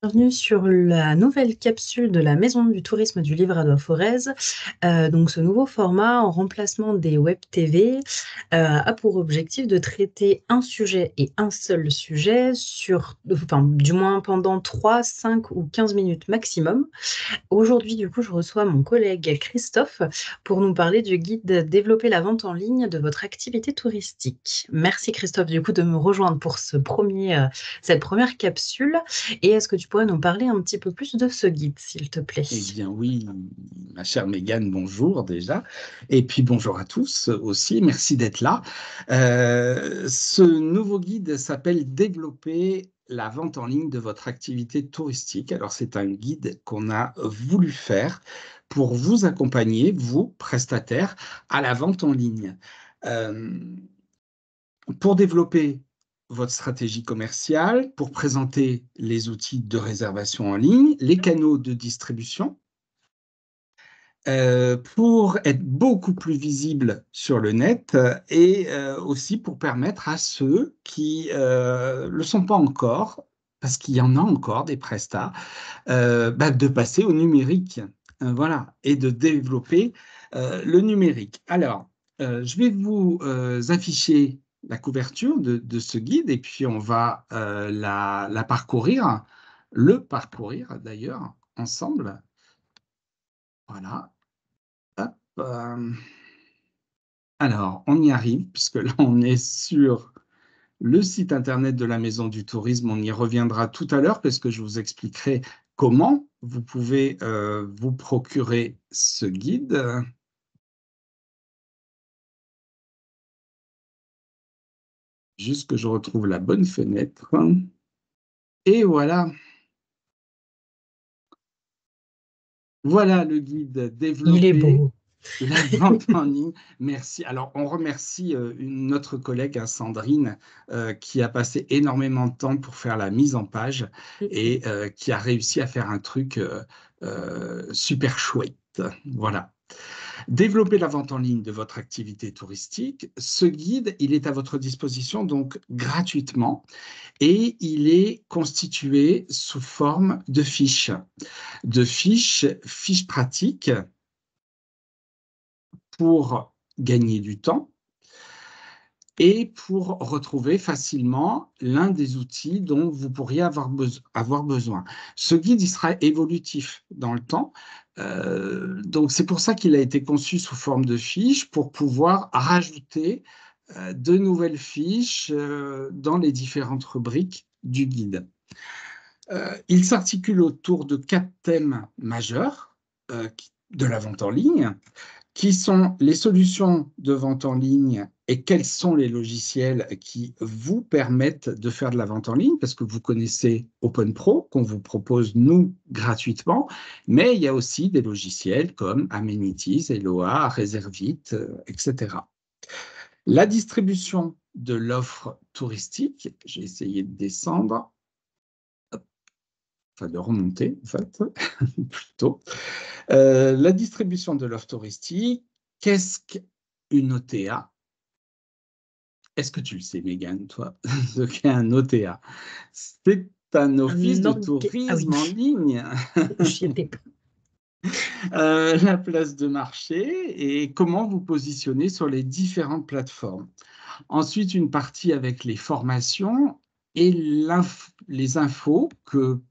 Bienvenue sur la nouvelle capsule de la Maison du tourisme du Livradois-Forez. Donc ce nouveau format en remplacement des web TV a pour objectif de traiter un sujet et un seul sujet enfin, du moins pendant 3, 5 ou 15 minutes maximum. Aujourd'hui, du coup, je reçois mon collègue Christophe pour nous parler du guide Développer la vente en ligne de votre activité touristique. Merci Christophe, du coup, de me rejoindre pour cette première capsule. Et est-ce que tu pourrais nous parler un petit peu plus de ce guide, s'il te plaît? Eh bien oui, ma chère Mégane, bonjour déjà. Et puis bonjour à tous aussi, merci d'être là. Ce nouveau guide s'appelle Développer la vente en ligne de votre activité touristique. Alors c'est un guide qu'on a voulu faire pour vous accompagner, vous, prestataires, à la vente en ligne. Euh, pour développer votre stratégie commerciale, pour présenter les outils de réservation en ligne, les canaux de distribution, pour être beaucoup plus visible sur le net et aussi pour permettre à ceux qui le sont pas encore, parce qu'il y en a encore des prestats, de passer au numérique, voilà, et de développer le numérique. Alors, je vais vous afficher la couverture de ce guide et puis on va la parcourir, le parcourir d'ailleurs ensemble. Voilà. Hop, alors, on y arrive, puisque là, on est sur le site internet de la Maison du Tourisme. On y reviendra tout à l'heure, parce que je vous expliquerai comment vous pouvez vous procurer ce guide. Juste que je retrouve la bonne fenêtre. Et voilà. Voilà le guide Il est développé. beau. La vente en ligne, merci. Alors, on remercie notre collègue Sandrine qui a passé énormément de temps pour faire la mise en page et qui a réussi à faire un truc super chouette. Voilà. Développer la vente en ligne de votre activité touristique. Ce guide, il est à votre disposition donc gratuitement et il est constitué sous forme fiches pratiques pour gagner du temps et pour retrouver facilement l'un des outils dont vous pourriez avoir besoin. Ce guide, il sera évolutif dans le temps. Donc, c'est pour ça qu'il a été conçu sous forme de fiches pour pouvoir rajouter de nouvelles fiches dans les différentes rubriques du guide. Il s'articule autour de 4 thèmes majeurs de la vente en ligne, qui sont les solutions de vente en ligne et quels sont les logiciels qui vous permettent de faire de la vente en ligne, parce que vous connaissez OpenPro, qu'on vous propose, nous, gratuitement, mais il y a aussi des logiciels comme Amenities, Eloa, Reservit, etc. La distribution de l'offre touristique, j'ai essayé de descendre, enfin de remonter, en fait, plutôt. La distribution de l'offre touristique, qu'est-ce qu'une OTA? Est-ce que tu le sais, Mégane, toi, ce qu'est un OTA? C'est un office de Ah oui, tourisme en ligne, j'y étais pas. la place de marché et comment vous positionnez sur les différentes plateformes. Ensuite, une partie avec les formations et les infos peut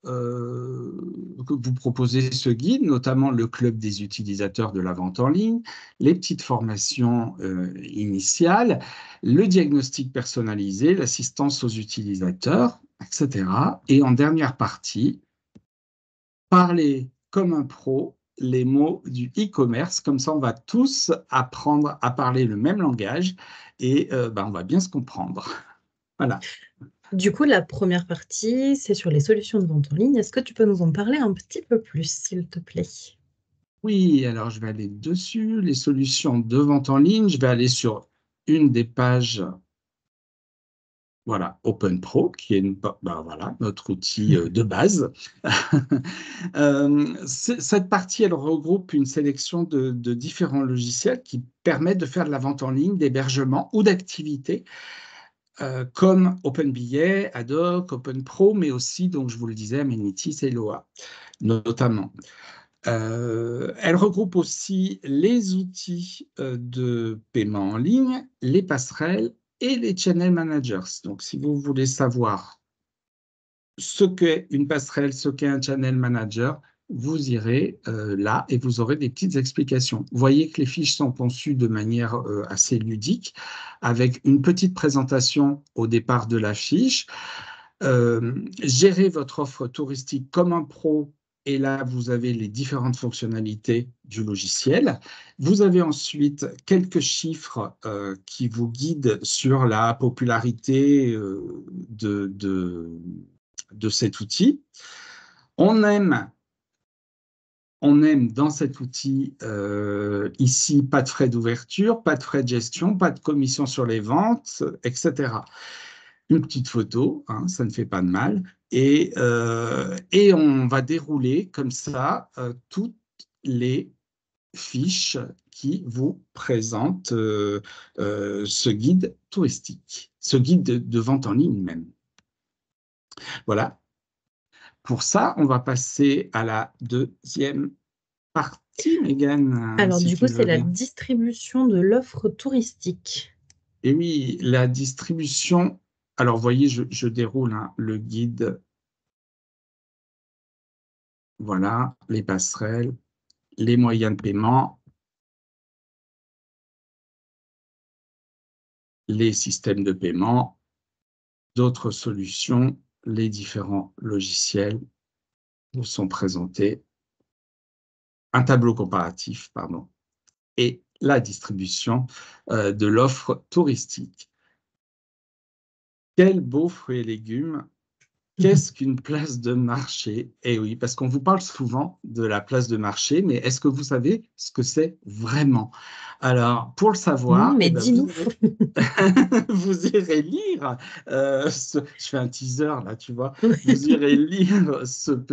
que vous proposez ce guide, notamment le club des utilisateurs de la vente en ligne, les petites formations initiales, le diagnostic personnalisé, l'assistance aux utilisateurs, etc. Et en dernière partie, parler comme un pro les mots du e-commerce. Comme ça, on va tous apprendre à parler le même langage et on va bien se comprendre. Voilà. Du coup, la première partie, c'est sur les solutions de vente en ligne. Est-ce que tu peux nous en parler un petit peu plus, s'il te plaît? Oui, alors je vais aller dessus, les solutions de vente en ligne. Je vais aller sur une des pages, voilà, OpenPro, qui est voilà, notre outil de base. Cette partie, elle regroupe une sélection de différents logiciels qui permettent de faire de la vente en ligne, d'hébergement ou d'activités comme OpenBA, Haddock, OpenPro, mais aussi, donc je vous le disais, Amenities et Loa, notamment. Elle regroupe aussi les outils de paiement en ligne, les passerelles et les channel managers. Donc, si vous voulez savoir ce qu'est une passerelle, ce qu'est un channel manager, vous irez là et vous aurez des petites explications. Vous voyez que les fiches sont conçues de manière assez ludique, avec une petite présentation au départ de la fiche. Gérez votre offre touristique comme un pro. Et là, vous avez les différentes fonctionnalités du logiciel. Vous avez ensuite quelques chiffres qui vous guident sur la popularité de cet outil. On aime dans cet outil, ici, pas de frais d'ouverture, pas de frais de gestion, pas de commission sur les ventes, etc. Une petite photo, hein, ça ne fait pas de mal. Et on va dérouler comme ça toutes les fiches qui vous présentent ce guide touristique, ce guide de vente en ligne même. Voilà. Pour ça, on va passer à la deuxième partie, Mégane, Alors, si du coup, tu c'est veux la bien. distribution de l'offre touristique. Et oui, la distribution. Alors, vous voyez, je déroule hein, le guide. Voilà, les passerelles, les moyens de paiement, les systèmes de paiement, d'autres solutions, les différents logiciels vous sont présentés, un tableau comparatif, pardon, et la distribution de l'offre touristique. Quels beaux fruits et légumes! Qu'est-ce qu'une place de marché? Eh oui, parce qu'on vous parle souvent de la place de marché, mais est-ce que vous savez ce que c'est vraiment? Alors, pour le Non, savoir, eh mais ben, dis-nous. vous irez lire, je fais un teaser là, tu vois, vous irez lire cette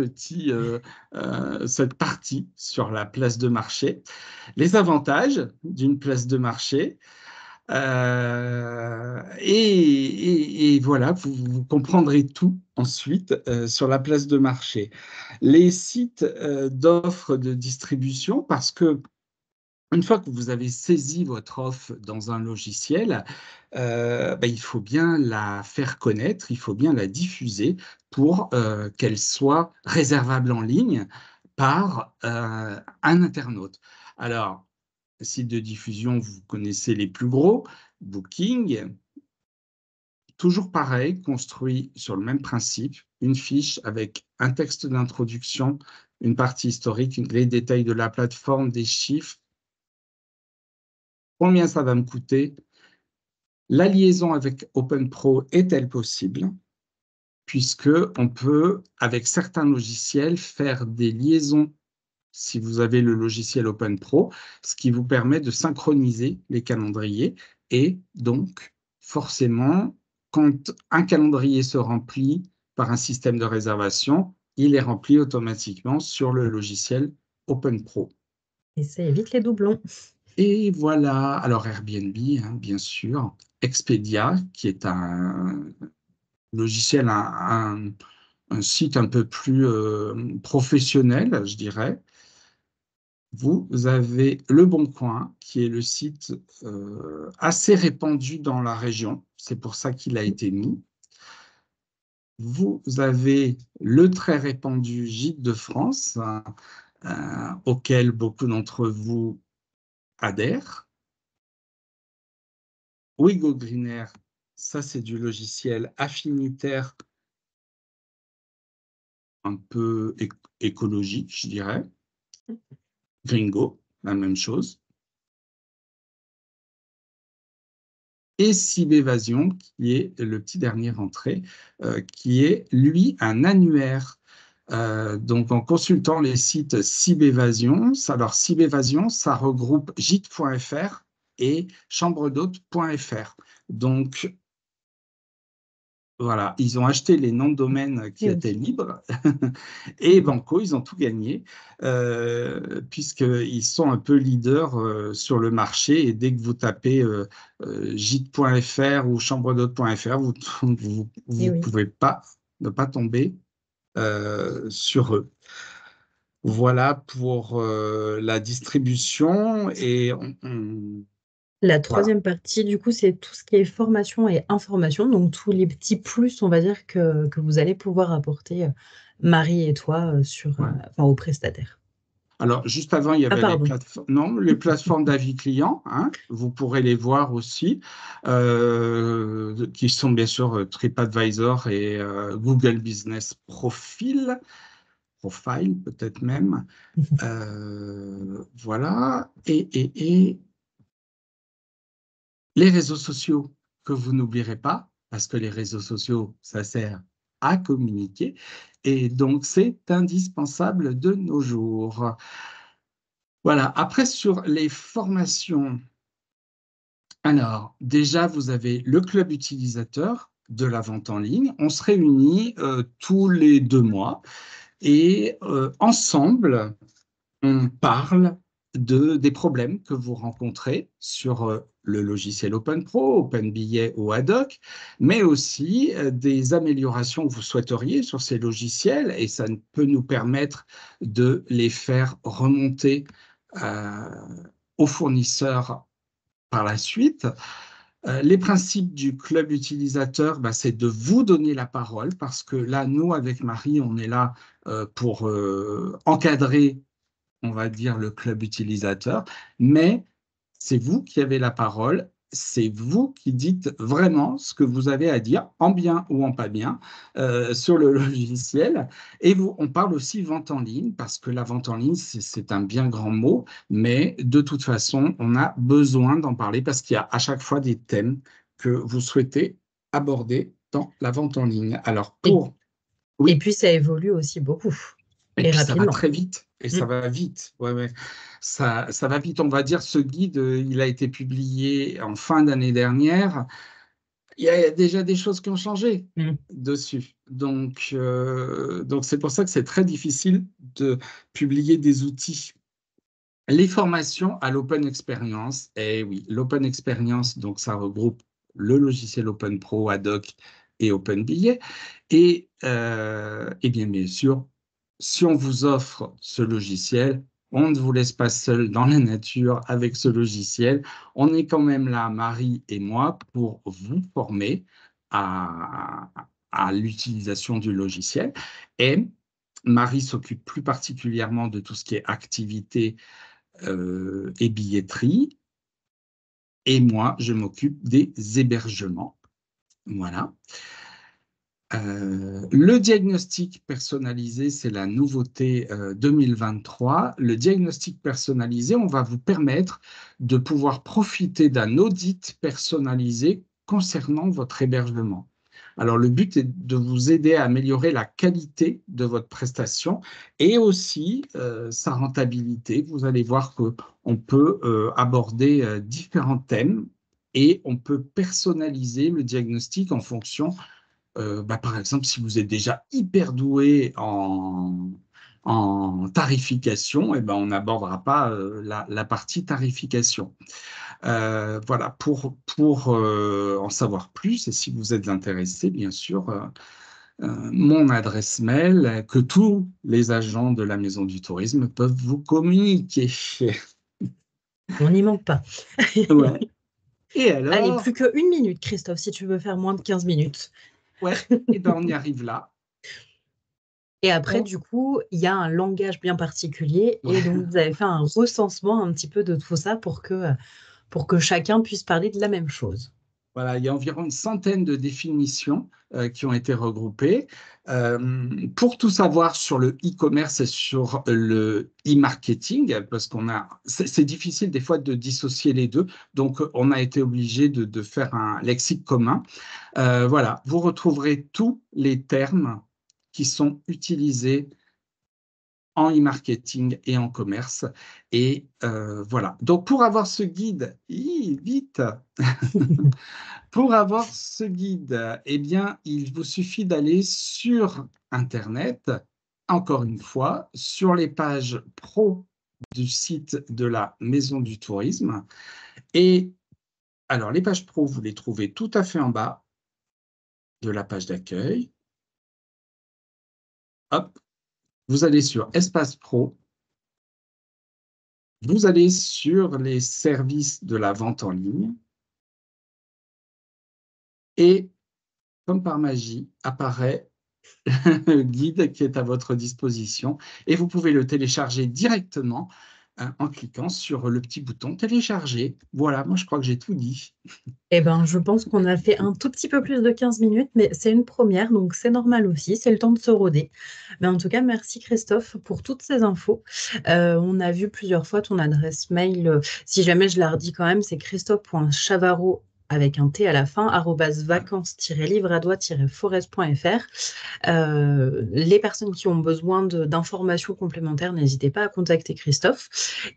partie sur la place de marché, les avantages d'une place de marché, et voilà, vous comprendrez tout ensuite sur la place de marché. Les sites d'offres de distribution, parce que une fois que vous avez saisi votre offre dans un logiciel, ben, il faut bien la faire connaître, il faut bien la diffuser pour qu'elle soit réservable en ligne par un internaute. Alors, sites de diffusion, vous connaissez les plus gros, Booking, toujours pareil, construit sur le même principe, une fiche avec un texte d'introduction, une partie historique, les détails de la plateforme, des chiffres, combien ça va me coûter, la liaison avec OpenPro est-elle possible, puisque on peut, avec certains logiciels, faire des liaisons si vous avez le logiciel OpenPro, ce qui vous permet de synchroniser les calendriers et donc forcément, quand un calendrier se remplit par un système de réservation, il est rempli automatiquement sur le logiciel OpenPro. Et ça évite les doublons. Et voilà, alors Airbnb, hein, bien sûr, Expedia, qui est un logiciel, un site un peu plus professionnel, je dirais. Vous avez Le Bon Coin, qui est le site assez répandu dans la région. C'est pour ça qu'il a été mis. Vous avez le très répandu Gîte de France, auquel beaucoup d'entre vous adhèrent. Wigo Greener, ça c'est du logiciel affinitaire un peu écologique, je dirais. Gringo, la même chose. Et Cybevasion, qui est le petit dernier entrée, qui est, lui, un annuaire. Donc, en consultant les sites Cybevasion, alors Cybevasion, ça regroupe gîte.fr et chambredhôte.fr. Donc, Voilà, ils ont acheté les noms de domaine qui Et étaient oui. libres et Banco, ils ont tout gagné puisqu'ils sont un peu leaders sur le marché et dès que vous tapez gîte.fr ou chambre-d'hôte.fr, Et vous oui. pouvez pas ne pas tomber sur eux. Voilà pour la distribution et La voilà. troisième partie, du coup, c'est tout ce qui est formation et information, donc tous les petits plus, on va dire, que vous allez pouvoir apporter, Marie et toi, Ouais. enfin, aux prestataires. Alors, juste avant, il y Ah, avait les pardon. plateformes, non, les plateformes d'avis clients, hein, vous pourrez les voir aussi, qui sont bien sûr TripAdvisor et Google Business Profile peut-être même. Voilà. Et les réseaux sociaux que vous n'oublierez pas, parce que les réseaux sociaux, ça sert à communiquer, et donc c'est indispensable de nos jours. Voilà. Après, sur les formations, alors déjà, vous avez le club utilisateur de la vente en ligne. On se réunit tous les 2 mois et ensemble, on parle des problèmes que vous rencontrez sur le logiciel OpenPro, OpenBillet ou Haddock, mais aussi des améliorations que vous souhaiteriez sur ces logiciels et ça peut nous permettre de les faire remonter euh, aux fournisseurs par la suite. Les principes du club utilisateur, bah, c'est de vous donner la parole parce que là, nous, avec Marie, on est là pour encadrer, on va dire, le club utilisateur, mais c'est vous qui avez la parole, c'est vous qui dites vraiment ce que vous avez à dire, en bien ou en pas bien, sur le logiciel. Et on parle aussi vente en ligne, parce que la vente en ligne, c'est un bien grand mot, mais de toute façon, on a besoin d'en parler parce qu'il y a à chaque fois des thèmes que vous souhaitez aborder dans la vente en ligne. Alors, Et et oui, puis ça évolue aussi beaucoup et et puis ça va rapidement. très vite, et Mmh. ça va vite. Ouais, ouais. Ça va vite. On va dire, ce guide, il a été publié en fin d'année dernière. Il y a déjà des choses qui ont changé Mmh. dessus. Donc c'est pour ça que c'est très difficile de publier des outils. Les formations à l'Open Experience, eh oui, l'Open Experience, donc ça regroupe le logiciel Open Pro, Haddock et OpenBillet. Et bien sûr, si on vous offre ce logiciel, on ne vous laisse pas seul dans la nature avec ce logiciel. On est quand même là, Marie et moi, pour vous former à, à l'utilisation du logiciel. Et Marie s'occupe plus particulièrement de tout ce qui est activité et billetterie. Et moi, je m'occupe des hébergements. Voilà. Le diagnostic personnalisé, c'est la nouveauté 2023. Le diagnostic personnalisé, on va vous permettre de pouvoir profiter d'un audit personnalisé concernant votre hébergement. Alors, le but est de vous aider à améliorer la qualité de votre prestation et aussi sa rentabilité. Vous allez voir qu'on peut aborder différents thèmes et on peut personnaliser le diagnostic en fonction bah, par exemple, si vous êtes déjà hyper doué en tarification, eh ben, on n'abordera pas la partie tarification. Voilà, pour en savoir plus, et si vous êtes intéressé, bien sûr, mon adresse mail que tous les agents de la Maison du Tourisme peuvent vous communiquer. On n'y manque pas. Ouais. Et Allez, plus alors, qu'1 minute, Christophe, si tu veux faire moins de 15 minutes. ouais, et ben on y arrive là. Et après, On- du coup, il y a un langage bien particulier et ouais. donc vous avez fait un recensement un petit peu de tout ça pour que chacun puisse parler de la même chose. Voilà, il y a environ une centaine de définitions qui ont été regroupées. Pour tout savoir sur le e-commerce et sur le e-marketing, parce c'est difficile des fois de dissocier les deux, donc on a été obligé de faire un lexique commun. Voilà, vous retrouverez tous les termes qui sont utilisés en e-marketing et en commerce. Et voilà. Donc, pour avoir ce guide, vite, pour avoir ce guide, eh bien, il vous suffit d'aller sur Internet, encore une fois, sur les pages pro du site de la Maison du Tourisme. Et alors, les pages pro, vous les trouvez tout à fait en bas de la page d'accueil. Hop, vous allez sur Espace Pro. Vous allez sur les services de la vente en ligne. Et comme par magie, apparaît le guide qui est à votre disposition et vous pouvez le télécharger directement en cliquant sur le petit bouton télécharger. Voilà, moi je crois que j'ai tout dit. Eh ben, je pense qu'on a fait un tout petit peu plus de 15 minutes, mais c'est une première, donc c'est normal aussi, c'est le temps de se rôder. Mais en tout cas, merci Christophe pour toutes ces infos. On a vu plusieurs fois ton adresse mail, si jamais je la redis quand même, c'est christophe.chavarot avec un T à la fin, @vacances-livradois-forez.fr. Les personnes qui ont besoin d'informations complémentaires, n'hésitez pas à contacter Christophe.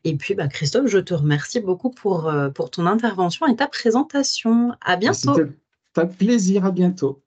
Et puis, bah, Christophe, je te remercie beaucoup pour ton intervention et ta présentation. À bientôt. C'était un plaisir, à bientôt.